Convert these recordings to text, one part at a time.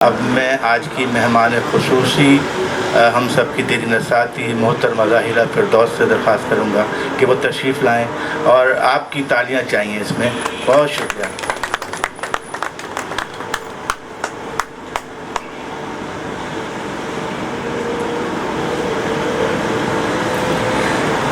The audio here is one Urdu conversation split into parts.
اب میں آج کی مہمان خصوصی ہم سب کی دل نساتی محترمہ ظاہرہ فردوس سے درخواست کروں گا کہ وہ تشریف لائیں اور آپ کی تالیاں چاہیے اس میں. بہت شکریہ.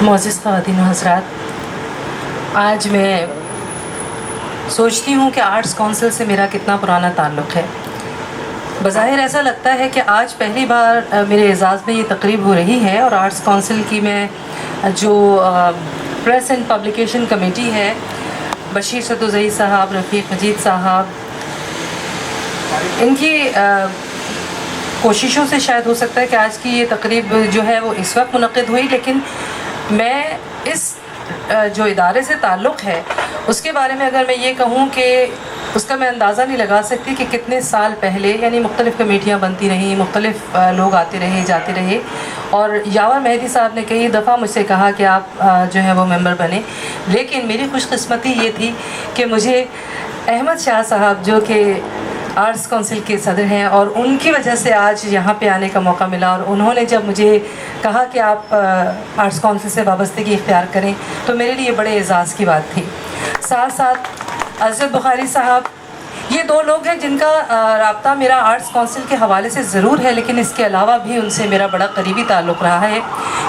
معزز خواتین و حضرات، آج میں سوچتی ہوں کہ آرٹس کونسل سے میرا کتنا پرانا تعلق ہے. بظاہر ایسا لگتا ہے کہ آج پہلی بار میرے اعزاز میں یہ تقریب ہو رہی ہے، اور آرٹس کونسل کی میں جو پریس اینڈ پبلیکیشن کمیٹی ہے، بشیر صدوزئی صاحب، رفیق مجید صاحب، ان کی کوششوں سے شاید ہو سکتا ہے کہ آج کی یہ تقریب جو ہے وہ اس وقت منعقد ہوئی، لیکن میں اس جو ادارے سے تعلق ہے اس کے بارے میں اگر میں یہ کہوں کہ اس کا میں اندازہ نہیں لگا سکتی کہ کتنے سال پہلے، یعنی مختلف کمیٹیاں بنتی رہیں، مختلف لوگ آتے رہے جاتے رہے، اور یاور مہدی صاحب نے کئی دفعہ مجھ سے کہا کہ آپ جو ہے وہ ممبر بنیں، لیکن میری خوش قسمتی یہ تھی کہ مجھے احمد شاہ صاحب جو کہ آرٹس کونسل کے صدر ہیں، اور ان کی وجہ سے آج یہاں پہ آنے کا موقع ملا، اور انہوں نے جب مجھے کہا کہ آپ آرٹس کونسل سے وابستگی اختیار کریں تو میرے لیے بڑے اعزاز کی بات تھی. ساتھ ساتھ عزت بخاری صاحب، یہ دو لوگ ہیں جن کا رابطہ میرا آرٹس کونسل کے حوالے سے ضرور ہے، لیکن اس کے علاوہ بھی ان سے میرا بڑا قریبی تعلق رہا ہے،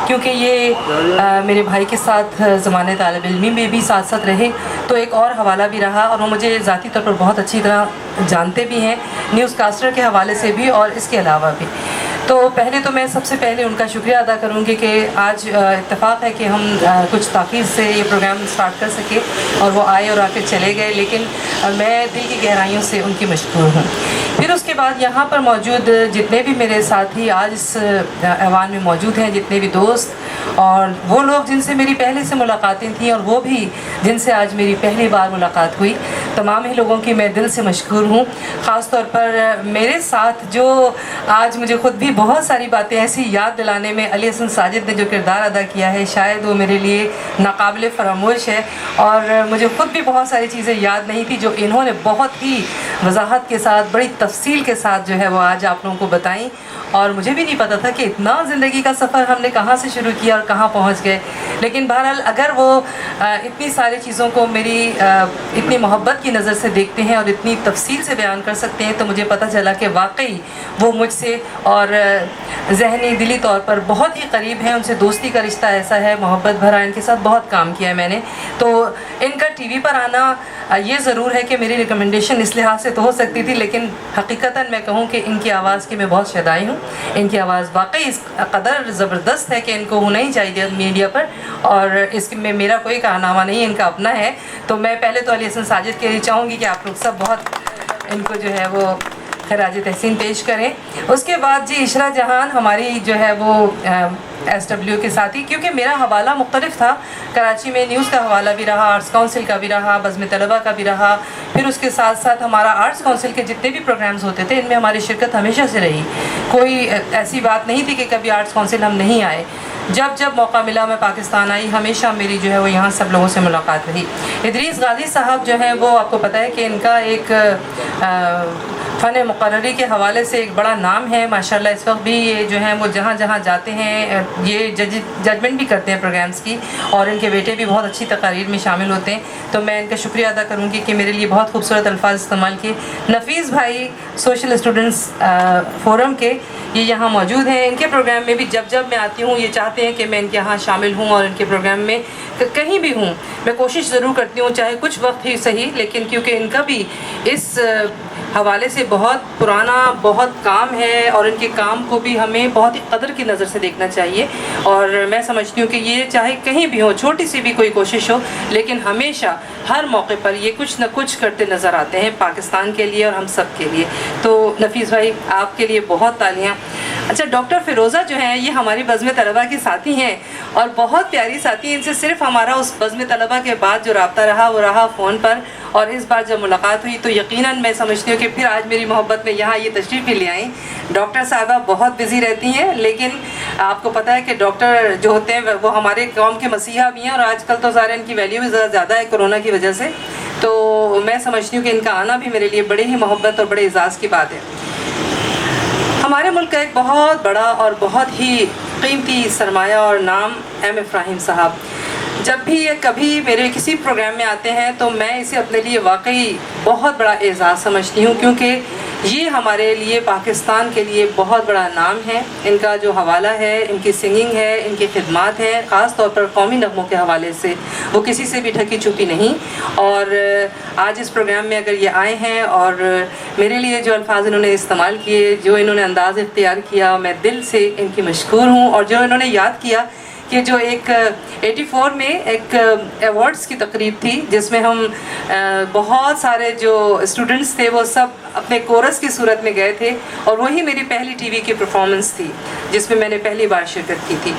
کیونکہ یہ میرے بھائی کے ساتھ زمانے طالب علمی میں بھی ساتھ ساتھ رہے، تو ایک اور حوالہ بھی رہا، اور وہ مجھے ذاتی طور پر بہت اچھی طرح جانتے بھی ہیں، نیوز کاسٹر کے حوالے سے بھی اور اس کے علاوہ بھی. تو پہلے تو میں سب سے پہلے ان کا شکریہ ادا کروں گی کہ آج اتفاق ہے کہ ہم کچھ تاخیر سے یہ پروگرام سٹارٹ کر سکے، اور وہ آئے اور آ کے چلے گئے، لیکن میں دل کی گہرائیوں سے ان کی مشکور ہوں. پھر اس کے بعد یہاں پر موجود جتنے بھی میرے ساتھی آج اس ایوان میں موجود ہیں، جتنے بھی دوست اور وہ لوگ جن سے میری پہلے سے ملاقاتیں تھیں، اور وہ بھی جن سے آج میری پہلی بار ملاقات ہوئی، تمام ہی لوگوں کی میں دل سے مشکور ہوں. خاص طور پر میرے ساتھ جو آج مجھے خود بھی بہت ساری باتیں ایسی یاد دلانے میں علی حسن ساجد نے جو کردار ادا کیا ہے، شاید وہ میرے لیے ناقابل فراموش ہے، اور مجھے خود بھی بہت ساری چیزیں یاد نہیں تھی جو انہوں نے بہت ہی وضاحت کے ساتھ، بڑی تفصیل کے ساتھ جو ہے وہ آج آپ لوگوں کو بتائیں، اور مجھے بھی نہیں پتا تھا کہ اتنا زندگی کا سفر ہم نے کہاں سے شروع کیا اور کہاں پہنچ گئے. لیکن بہرحال اگر وہ اتنی ساری چیزوں کو میری اتنی محبت کی نظر سے دیکھتے ہیں اور اتنی تفصیل سے بیان کر سکتے ہیں، تو مجھے پتہ چلا کہ واقعی وہ مجھ سے اور ذہنی دلی طور پر بہت ہی قریب ہیں. ان سے دوستی کا رشتہ ایسا ہے، محبت بھرا، ان کے ساتھ بہت کام کیا ہے میں نے. تو ان کا ٹی وی پر آنا یہ ضرور ہے کہ میری ریکمنڈیشن اس لحاظ سے تو ہو سکتی تھی، لیکن حقیقتاً میں کہوں کہ ان کی آواز کی میں بہت شیدائی ہوں. ان کی آواز واقعی اس قدر زبردست ہے کہ ان کو ہونا ہی چاہیے میڈیا پر، اور اس میں میرا کوئی کارنامہ نہیں، ان کا اپنا ہے. تو میں پہلے تو علی حسن ساجد کے لیے چاہوں گی کہ آپ لوگ سب بہت ان کو جو ہے وہ خراج تحسین پیش کریں. اس کے بعد جی عشرہ جہان ہماری جو ہے وہ ایس ڈبلیو کے ساتھی، کیونکہ میرا حوالہ مختلف تھا، کراچی میں نیوز کا حوالہ بھی رہا، آرٹس کونسل کا بھی رہا، بزم طلبہ کا بھی رہا، پھر اس کے ساتھ ساتھ ہمارا آرٹس کونسل کے جتنے بھی پروگرامز ہوتے تھے ان میں ہماری شرکت ہمیشہ سے رہی. کوئی ایسی بات نہیں تھی کہ کبھی آرٹس کونسل ہم نہیں آئے. جب موقع ملا میں پاکستان آئی، ہمیشہ میری جو ہے وہ یہاں سب لوگوں سے ملاقات رہی. ادریس غازی صاحب جو ہیں وہ آپ کو پتہ ہے کہ ان کا ایک فن مقرری کے حوالے سے ایک بڑا نام ہے ماشاءاللہ. اس وقت بھی یہ جو ہیں وہ جہاں جہاں جاتے ہیں یہ ججمنٹ بھی کرتے ہیں پروگرامز کی، اور ان کے بیٹے بھی بہت اچھی تقاریر میں شامل ہوتے ہیں. تو میں ان کا شکریہ ادا کروں گی کہ میرے لیے بہت خوبصورت الفاظ استعمال کیے. نفیس بھائی سوشل اسٹوڈنٹس فورم کے، یہ یہاں موجود ہیں. ان کے پروگرام میں بھی جب میں آتی ہوں یہ چاہتے ہیں کہ میں ان کے یہاں شامل ہوں، اور ان کے پروگرام میں کہیں بھی ہوں میں کوشش ضرور کرتی ہوں، چاہے کچھ وقت ہی صحیح، لیکن کیونکہ ان کا بھی اس حوالے سے بہت پرانا بہت کام ہے، اور ان کے کام کو بھی ہمیں بہت ہی قدر کی نظر سے دیکھنا چاہیے. اور میں سمجھتی ہوں کہ یہ چاہے کہیں بھی ہو، چھوٹی سی بھی کوئی کوشش ہو، لیکن ہمیشہ ہر موقع پر یہ کچھ نہ کچھ کرتے نظر آتے ہیں پاکستان کے لیے اور ہم سب کے لیے. تو نفیس بھائی آپ کے لیے بہت تالیاں. اچھا، ڈاکٹر فیروزہ جو ہیں یہ ہماری بزم طلبہ کی ساتھی ہیں، اور بہت پیاری ساتھی. ان سے صرف ہمارا اس بزم طلبہ کے بعد جو رابطہ رہا وہ رہا فون پر، اور اس بار جب ملاقات ہوئی تو یقیناً میں سمجھتی ہوں کہ پھر آج میری محبت میں یہاں یہ تشریف بھی لے آئیں. ڈاکٹر صاحبہ بہت بزی رہتی ہیں، لیکن آپ کو پتہ ہے کہ ڈاکٹر جو ہوتے ہیں وہ ہمارے قوم کے مسیحا بھی ہیں، اور آج کل تو ظاہر ان کی ویلیو بھی زیادہ ہے کرونا کی وجہ سے. تو میں سمجھتی ہوں کہ ان کا آنا بھی میرے لیے بڑے ہی محبت اور بڑے اعزاز کی بات ہے. ہمارے ملک کا ایک بہت بڑا اور بہت ہی قیمتی سرمایہ اور نام ایم ابراہیم صاحب، جب بھی یہ کبھی میرے کسی پروگرام میں آتے ہیں تو میں اسے اپنے لیے واقعی بہت بڑا اعزاز سمجھتی ہوں، کیونکہ یہ ہمارے لیے پاکستان کے لیے بہت بڑا نام ہے۔ ان کا جو حوالہ ہے، ان کی سنگنگ ہے، ان کی خدمات ہیں، خاص طور پر قومی نغموں کے حوالے سے وہ کسی سے بھی ڈھکی چھپی نہیں۔ اور آج اس پروگرام میں اگر یہ آئے ہیں اور میرے لیے جو الفاظ انہوں نے استعمال کیے، جو انہوں نے انداز اختیار کیا، میں دل سے ان کی مشکور ہوں۔ اور جو انہوں نے یاد کیا کہ جو ایک 84 میں ایک ایوارڈز کی تقریب تھی جس میں ہم بہت سارے جو اسٹوڈنٹس تھے وہ سب اپنے کورس کی صورت میں گئے تھے، اور وہی میری پہلی ٹی وی کی پرفارمنس تھی جس میں میں نے پہلی بار شرکت کی تھی۔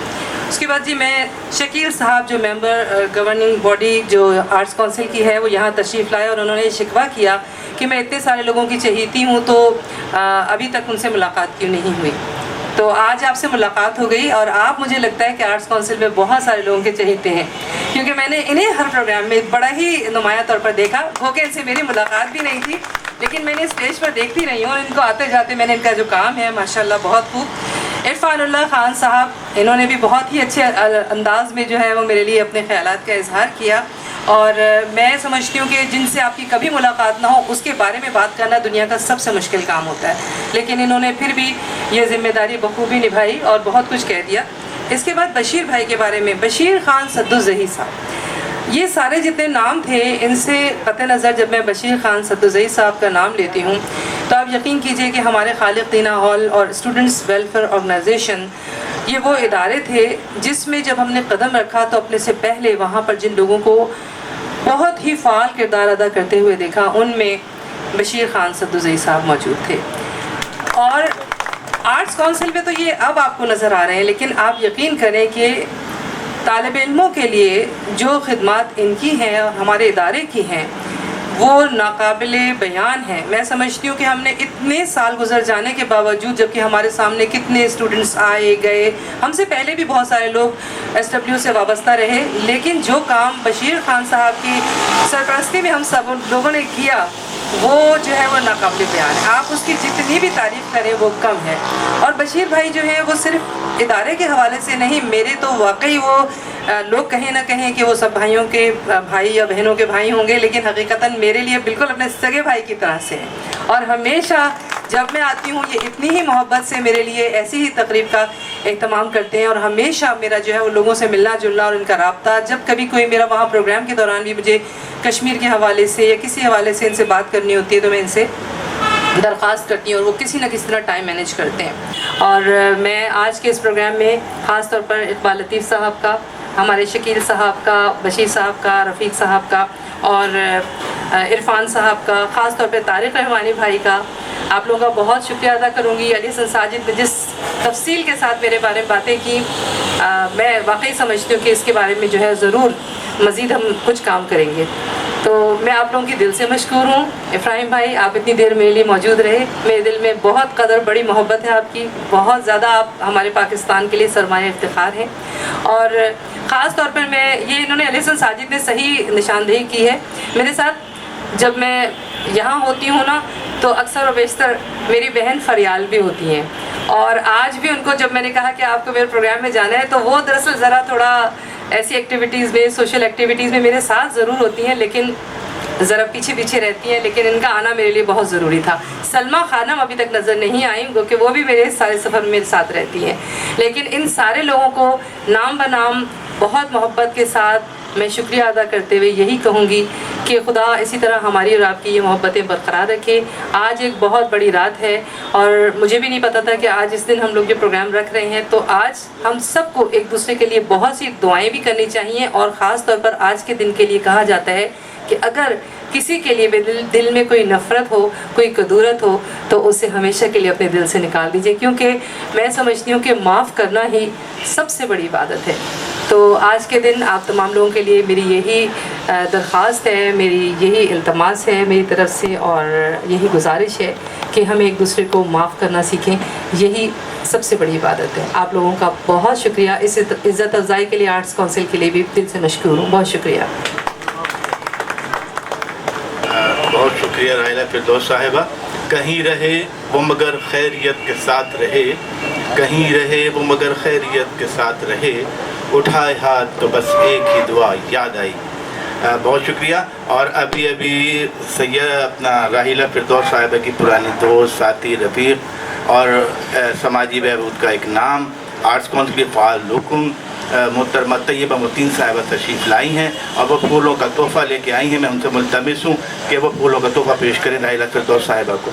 اس کے بعد جی میں شکیل صاحب جو ممبر گورننگ باڈی جو آرٹس کونسل کی ہے وہ یہاں تشریف لائے، اور انہوں نے شکوہ کیا کہ میں اتنے سارے لوگوں کی چہیتی ہوں تو ابھی تک ان سے ملاقات کیوں نہیں ہوئی۔ تو آج آپ سے ملاقات ہو گئی، اور آپ مجھے لگتا ہے کہ آرٹس کونسل میں بہت سارے لوگوں کے چہیتے ہیں، کیونکہ میں نے انہیں ہر پروگرام میں بڑا ہی نمایاں طور پر دیکھا، ہو کہ ان سے میری ملاقات بھی نہیں تھی لیکن میں نے اسٹیج پر دیکھتی رہی ہوں، اور ان کو آتے جاتے میں نے ان کا جو کام ہے ماشاءاللہ بہت خوب۔ عرفان اللہ خان صاحب، انہوں نے بھی بہت ہی اچھے انداز میں جو ہے وہ میرے لیے اپنے خیالات کا اظہار کیا، اور میں سمجھتی ہوں کہ جن سے آپ کی کبھی ملاقات نہ ہو اس کے بارے میں بات کرنا دنیا کا سب سے مشکل کام ہوتا ہے، لیکن انہوں نے پھر بھی یہ ذمہ داری بخوبی نبھائی اور بہت کچھ کہہ دیا۔ اس کے بعد بشیر بھائی کے بارے میں، بشیر خان سدوزئی صاحب، یہ سارے جتنے نام تھے ان سے قطع نظر جب میں بشیر خان سدوزئی صاحب کا نام لیتی ہوں تو آپ یقین کیجئے کہ ہمارے خالق دینا ہال اور اسٹوڈنٹس ویلفیئر آرگنائزیشن یہ وہ ادارے تھے جس میں جب ہم نے قدم رکھا تو اپنے سے پہلے وہاں پر جن لوگوں کو بہت ہی فعال کردار ادا کرتے ہوئے دیکھا ان میں بشیر خان سدوزئی صاحب موجود تھے۔ اور آرٹس کونسل میں تو یہ اب آپ کو نظر آ رہے ہیں، لیکن آپ یقین کریں کہ طالب علموں کے لیے جو خدمات ان کی ہیں اور ہمارے ادارے کی ہیں وہ ناقابل بیان ہیں۔ میں سمجھتی ہوں کہ ہم نے اتنے سال گزر جانے کے باوجود، جبکہ ہمارے سامنے کتنے اسٹوڈنٹس آئے گئے، ہم سے پہلے بھی بہت سارے لوگ ایس ڈبلیو سے وابستہ رہے، لیکن جو کام بشیر خان صاحب کی سرپرستی میں ہم سب لوگوں نے کیا وہ جو ہے وہ ناقابل بیان ہے۔ آپ اس کی جتنی بھی تعریف کریں وہ کم ہے۔ اور بشیر بھائی جو ہیں وہ صرف ادارے کے حوالے سے نہیں، میرے تو واقعی وہ لوگ کہیں نہ کہیں کہ وہ سب بھائیوں کے بھائی یا بہنوں کے بھائی ہوں گے، لیکن حقیقتاً میرے لیے بالکل اپنے سگے بھائی کی طرح سے ہیں، اور ہمیشہ جب میں آتی ہوں یہ اتنی ہی محبت سے میرے لیے ایسی ہی تقریب کا اہتمام کرتے ہیں، اور ہمیشہ میرا جو ہے وہ لوگوں سے ملنا جلنا اور ان کا رابطہ، جب کبھی کوئی میرا وہاں پروگرام کے دوران بھی مجھے کشمیر کے حوالے سے یا کسی حوالے سے ان سے بات کرنی ہوتی ہے تو میں ان سے درخواست کرتی ہوں اور وہ کسی نہ کسی طرح ٹائم مینیج کرتے ہیں۔ اور میں آج کے اس پروگرام میں خاص طور پر اقبال لطیف صاحب کا، ہمارے شکیل صاحب کا، بشیر صاحب کا، رفیق صاحب کا اور عرفان صاحب کا، خاص طور پہ طارق رحمانی بھائی کا، آپ لوگوں کا بہت شکریہ ادا کروں گی۔ علی حسن ساجد نے جس تفصیل کے ساتھ میرے بارے میں باتیں کی، میں واقعی سمجھتی ہوں کہ اس کے بارے میں جو ہے ضرور مزید ہم کچھ کام کریں گے۔ تو میں آپ لوگوں کی دل سے مشکور ہوں۔ ابراہیم بھائی، آپ اتنی دیر میرے لیے موجود رہے، میرے دل میں بہت قدر بڑی محبت ہے آپ کی، بہت زیادہ آپ ہمارے پاکستان کے لیے سرمایہ افتخار ہیں۔ اور خاص طور پر میں یہ انہوں نے علی حسن ساجد نے صحیح نشاندہی کی ہے میرے ساتھ، جب میں یہاں ہوتی ہوں نا تو اکثر و بیشتر میری بہن فریال بھی ہوتی ہیں، اور آج بھی ان کو جب میں نے کہا کہ آپ کو میرے پروگرام میں جانا ہے تو وہ دراصل ذرا تھوڑا ایسی ایکٹیویٹیز میں، سوشل ایکٹیویٹیز میں میرے ساتھ ضرور ہوتی ہیں لیکن ذرا پیچھے پیچھے رہتی ہیں، لیکن ان کا آنا میرے لیے بہت ضروری تھا۔ سلمہ خانم ابھی تک نظر نہیں آئیں کیونکہ وہ بھی میرے سارے سفر میں میرے ساتھ رہتی ہیں، لیکن ان سارے لوگوں کو نام بنام بہت محبت کے ساتھ میں شکریہ ادا کرتے ہوئے یہی کہوں گی کہ خدا اسی طرح ہماری اور آپ کی یہ محبتیں برقرار رکھے۔ آج ایک بہت بڑی رات ہے اور مجھے بھی نہیں پتا تھا کہ آج اس دن ہم لوگ یہ پروگرام رکھ رہے ہیں، تو آج ہم سب کو ایک دوسرے کے لیے بہت سی دعائیں بھی کرنی چاہیے، اور خاص طور پر آج کے دن کے لیے کہا جاتا ہے کہ اگر کسی کے لیے دل میں کوئی نفرت ہو، کوئی کدورت ہو تو اسے ہمیشہ کے لیے اپنے دل سے نکال دیجئے، کیونکہ میں سمجھتی ہوں کہ معاف کرنا ہی سب سے بڑی عبادت ہے۔ تو آج کے دن آپ تمام لوگوں کے لیے میری یہی درخواست ہے، میری یہی التماس ہے میری طرف سے، اور یہی گزارش ہے کہ ہم ایک دوسرے کو معاف کرنا سیکھیں، یہی سب سے بڑی عبادت ہے۔ آپ لوگوں کا بہت شکریہ، اس عزت افزائی کے لیے آرٹس کونسل کے لیے بھی دل سے مشکور ہوں، بہت شکریہ۔ بہت شکریہ راحلہ فردوس صاحبہ۔ کہیں رہے وہ مگر خیریت کے ساتھ رہے، کہیں رہے وہ مگر خیریت کے ساتھ رہے، اٹھائے ہاتھ تو بس ایک ہی دعا یاد آئی۔ بہت شکریہ۔ اور ابھی سید اپنا راحیلہ فردوس صاحبہ کی پرانی دوست، ساتھی، رفیق اور سماجی بہبود کا ایک نام، آرٹس کونسل کی فعال رکن محترمہ طیبہ متین صاحبہ تشریف لائی ہیں اور وہ پھولوں کا تحفہ لے کے آئی ہیں۔ میں ان سے ملتمس ہوں کہ وہ پھولوں کا تحفہ پیش کریں راحیلہ فردوس صاحبہ کو۔